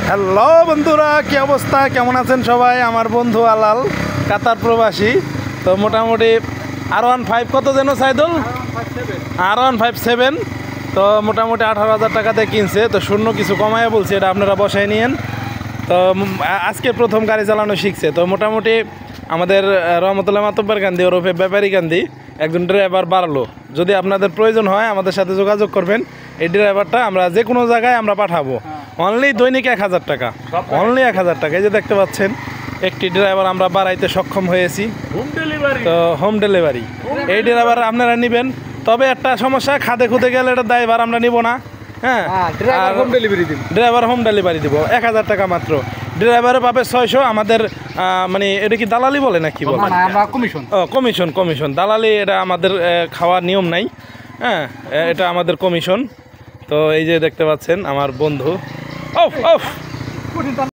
Hello বন্ধুরা, কি অবস্থা, কেমন আছেন সবাই? আমার বন্ধু আলাল কাতার প্রবাসী। তো মোটামুটি R15 কত যেন সাইদুল? R157। তো মোটামুটি 18,000 টাকাতে কিনছে। তো শূন্য কিছু কমায় বলছে, এটা আপনারা বসায় নিয়েন। তো আজকে প্রথম গাড়ি চালানো শিখছে। তো মোটামুটি আমাদের রহমতুল্লাহ মাতব্বর গান্ধী ওরফে ব্যাপারী গান্ধী একজন ড্রাইভার বাড়লো। যদি আপনাদের প্রয়োজন হয় আমাদের সাথে যোগাযোগ করবেন। এই ড্রাইভারটা আমরা যে কোনো জায়গায় আমরা পাঠাবো। অনলি দৈনিক 1,000 টাকা, অনলি 1,000 টাকা। এই যে দেখতে পাচ্ছেন একটি ড্রাইভার আমরা বাড়াইতে সক্ষম হয়েছি। তো হোম ডেলিভারি এই ড্রাইভার আপনারা নেবেন। তবে একটা সমস্যা, খাদে খুদে গেলে এটা ড্রাইভার আমরা নিব না। হ্যাঁ, ড্রাইভার হোম ডেলিভারি দিব 1,000 টাকা মাত্র। ড্রাইভারে পাবে 600। আমাদের মানে এটা কি দালালি বলে না কি বলে? Commission commission. দালালি এটা আমাদের খাওয়ার নিয়ম নাই। হ্যাঁ, এটা আমাদের কমিশন। তো এই যে দেখতে পাচ্ছেন আমার বন্ধু।